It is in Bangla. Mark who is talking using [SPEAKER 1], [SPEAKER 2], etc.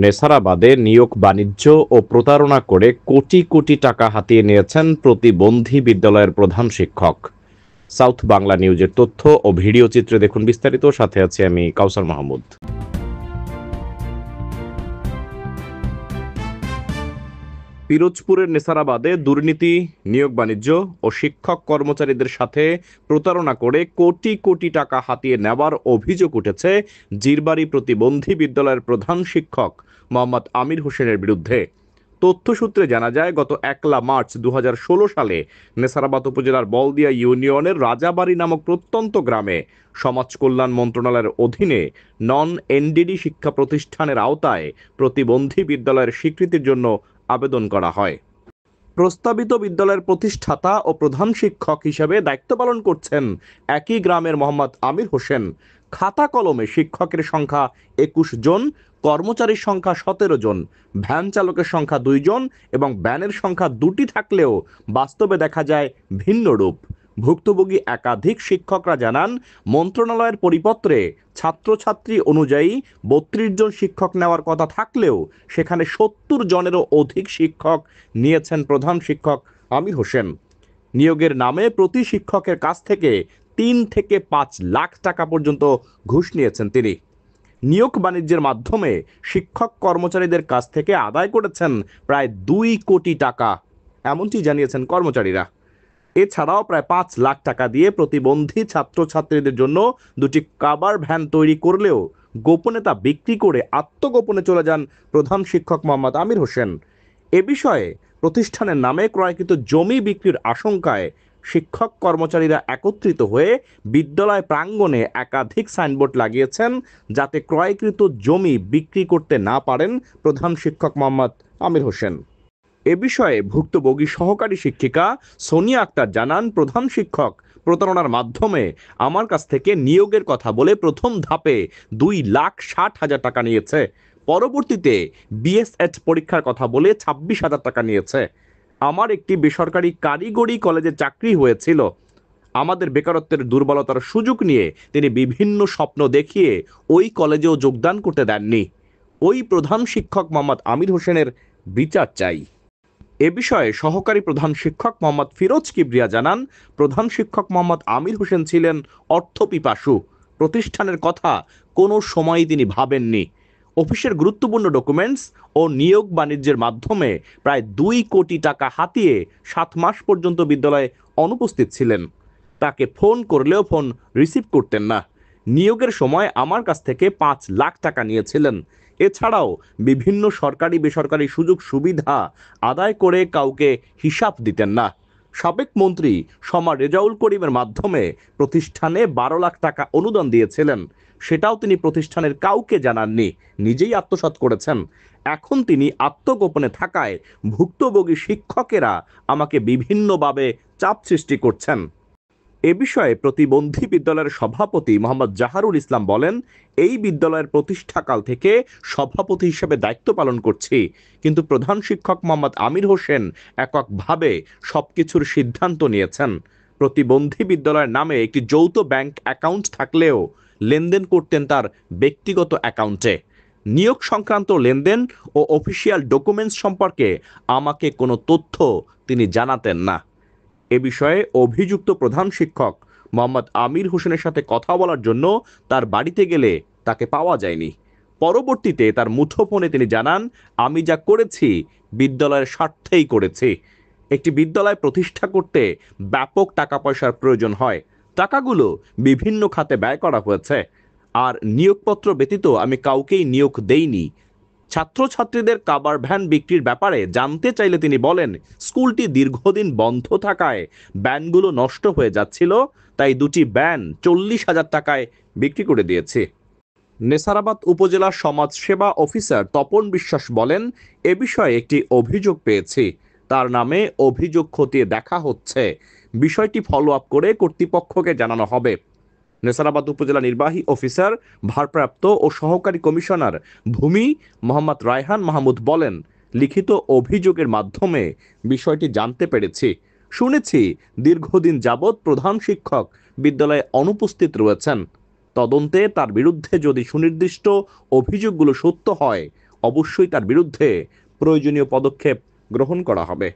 [SPEAKER 1] নেসারাবাদে নিয়োগ বাণিজ্য ও প্রতারণা করে কোটি কোটি টাকা হাতিয়ে নিয়েছেন প্রতিবন্ধী বিদ্যালয়ের প্রধান শিক্ষক। সাউথ বাংলা নিউজের তথ্য ও ভিডিও চিত্রে দেখুন বিস্তারিত। সাথে আছি আমি কাউসার মাহমুদ। পিরোজপুরের নেসারাবাদে দুর্নীতি, নিয়োগ বাণিজ্য ও শিক্ষক কর্মচারীদের সাথে প্রতারণা করে কোটি কোটি টাকা হাতিয়ে নেওয়ার অভিযোগ উঠেছে জিরবাড়ি প্রতিবন্ধী বিদ্যালয়ের প্রধান শিক্ষক মোহাম্মদ আমির হোসেনের বিরুদ্ধে। তথ্যসূত্রে জানা যায়, গত 1 মার্চ 2016 সালে নেসারাবাদ উপজেলার বলদিয়া ইউনিয়নের রাজাবাড়ি নামক প্রত্যন্ত গ্রামে সমাজ কল্যাণ মন্ত্রণালয়ের অধীনে নন এনডিডি শিক্ষা প্রতিষ্ঠানের আওতায় প্রতিবন্ধী বিদ্যালয়ের স্বীকৃতির জন্য আবেদন করা হয়। প্রস্তাবিত বিদ্যালয়ের প্রতিষ্ঠাতা ও প্রধান শিক্ষক হিসেবে দায়িত্ব পালন করছেন একই গ্রামের মোহাম্মদ আমির হোসেন। খাতা কলমে শিক্ষকের সংখ্যা 21 জন, কর্মচারীর সংখ্যা 17 জন, ভ্যান চালকের সংখ্যা 2 জন এবং ভ্যানের সংখ্যা 2টি থাকলেও বাস্তবে দেখা যায় ভিন্ন রূপ। ভুক্তভোগী একাধিক শিক্ষকরা জানান, মন্ত্রণালয়ের পরিপত্রে ছাত্রছাত্রী অনুযায়ী 32 জন শিক্ষক নেওয়ার কথা থাকলেও সেখানে 70 জনেরও অধিক শিক্ষক নিয়েছেন প্রধান শিক্ষক আমির হোসেন। নিয়োগের নামে প্রতি শিক্ষকের কাছ থেকে 3 থেকে 5 লাখ টাকা পর্যন্ত ঘুষ নিয়েছেন তিনি। নিয়োগ বাণিজ্যের মাধ্যমে শিক্ষক কর্মচারীদের কাছ থেকে আদায় করেছেন প্রায় 2 কোটি টাকা, এমনটি জানিয়েছেন কর্মচারীরা। এছাড়াও প্রায় 5 লাখ টাকা দিয়ে প্রতিবন্ধী ছাত্রছাত্রীদের জন্য 2টি কাভার ভ্যান তৈরি করলেও গোপনে তা বিক্রি করে আত্মগোপনে চলে যান প্রধান শিক্ষক মোহাম্মদ আমির হোসেন। এ বিষয়ে প্রতিষ্ঠানের নামে ক্রয়কৃত জমি বিক্রির আশঙ্কায় শিক্ষক কর্মচারীরা একত্রিত হয়ে বিদ্যালয় প্রাঙ্গণে একাধিক সাইনবোর্ড লাগিয়েছেন, যাতে ক্রয়কৃত জমি বিক্রি করতে না পারেন প্রধান শিক্ষক মোহাম্মদ আমির হোসেন। এ বিষয়ে ভুক্তভোগী সহকারী শিক্ষিকা সোনিয়া আক্তার জানান, প্রধান শিক্ষক প্রতারণার মাধ্যমে আমার কাছ থেকে নিয়োগের কথা বলে প্রথম ধাপে 2,60,000 টাকা নিয়েছে। পরবর্তীতে বিএসএড পরীক্ষার কথা বলে 26,000 টাকা নিয়েছে। আমার একটি বেসরকারি কারিগরি কলেজে চাকরি হয়েছিল। আমাদের বেকারত্বের দুর্বলতার সুযোগ নিয়ে তিনি বিভিন্ন স্বপ্ন দেখিয়ে ওই কলেজেও যোগদান করতে দেননি। ওই প্রধান শিক্ষক মোহাম্মদ আমির হোসেনের বিচার চাই। এ বিষয়ে সহকারী প্রধান শিক্ষক মোহাম্মদ ফিরোজ কিবরিয়া জানান, প্রধান শিক্ষক মোহাম্মদ আমির হোসেন ছিলেন অর্থপিপাসু। প্রতিষ্ঠানের কথা কোনো সময়ই তিনি ভাবেননি। অফিসের গুরুত্বপূর্ণ ডকুমেন্টস ও নিয়োগ বাণিজ্যের মাধ্যমে প্রায় 2 কোটি টাকা হাতিয়ে 7 মাস পর্যন্ত বিদ্যালয়ে অনুপস্থিত ছিলেন। তাকে ফোন করলেও ফোন রিসিভ করতেন না। নিয়োগের সময় আমার কাছ থেকে 5 লাখ টাকা নিয়েছিলেন। এছাড়াও বিভিন্ন সরকারি বেসরকারি সুযোগ সুবিধা আদায় করে কাউকে হিসাব দিতেন না। সাবেক মন্ত্রী শমা রেজাউল করিমের মাধ্যমে প্রতিষ্ঠানে 12 লাখ টাকা অনুদান দিয়েছিলেন, সেটাও তিনি প্রতিষ্ঠানের কাউকে জানাননি, নিজেই আত্মসাৎ করেছেন। এখন তিনি আত্মগোপনে থাকায় ভুক্তভোগী শিক্ষকেরা আমাকে বিভিন্নভাবে চাপ সৃষ্টি করছেন। এ বিষয়ে প্রতিবন্ধী বিদ্যালয়ের সভাপতি মোহাম্মদ জাহারুল ইসলাম বলেন, এই বিদ্যালয়ের প্রতিষ্ঠাকাল থেকে সভাপতি হিসেবে দায়িত্ব পালন করছি, কিন্তু প্রধান শিক্ষক মোহাম্মদ আমির হোসেন এককভাবে সবকিছুর সিদ্ধান্ত নিয়েছেন। প্রতিবন্ধী বিদ্যালয়ের নামে একটি যৌথ ব্যাংক অ্যাকাউন্ট থাকলেও লেনদেন করতেন তার ব্যক্তিগত অ্যাকাউন্টে। নিয়োগ সংক্রান্ত লেনদেন ও অফিসিয়াল ডকুমেন্টস সম্পর্কে আমাকে কোনো তথ্য তিনি জানাতেন না। এ বিষয়ে অভিযুক্ত প্রধান শিক্ষক মোহাম্মদ আমির হোসেনের সাথে কথা বলার জন্য তার বাড়িতে গেলে তাকে পাওয়া যায়নি। পরবর্তীতে তার মুঠোফোনে তিনি জানান, আমি যা করেছি বিদ্যালয়ের স্বার্থেই করেছি। একটি বিদ্যালয় প্রতিষ্ঠা করতে ব্যাপক টাকা পয়সার প্রয়োজন হয়। টাকাগুলো বিভিন্ন খাতে ব্যয় করা হয়েছে। আর নিয়োগপত্র ব্যতীত আমি কাউকেই নিয়োগ দেইনি। ছাত্রছাত্রীদের কাভার ভ্যান বিক্রির ব্যাপারে জানতে চাইলে তিনি বলেন, স্কুলটি দীর্ঘদিন বন্ধ থাকায় ভ্যানগুলো নষ্ট হয়ে যাচ্ছিল, তাই 2টি ভ্যান 40,000 টাকায় বিক্রি করে দিয়েছে। নেসারাবাদ উপজেলা সমাজ সেবা অফিসার তপন বিশ্বাস বলেন, এ বিষয়ে একটি অভিযোগ পেয়েছি, তার নামে অভিযোগ খতিয়ে দেখা হচ্ছে। বিষয়টি ফলো আপ করে কর্তৃপক্ষকে জানানো হবে। নেসারাবাদ উপজেলা নির্বাহী অফিসার ভারপ্রাপ্ত ও সহকারী কমিশনার ভূমি মোহাম্মদ রায়হান মাহমুদ বলেন, লিখিত অভিযোগের মাধ্যমে বিষয়টি জানতে পেরেছি। শুনেছি দীর্ঘদিন যাবৎ প্রধান শিক্ষক বিদ্যালয়ে অনুপস্থিত রয়েছেন। তদন্তে তার বিরুদ্ধে যদি সুনির্দিষ্ট অভিযোগগুলো সত্য হয়, অবশ্যই তার বিরুদ্ধে প্রয়োজনীয় পদক্ষেপ গ্রহণ করা হবে।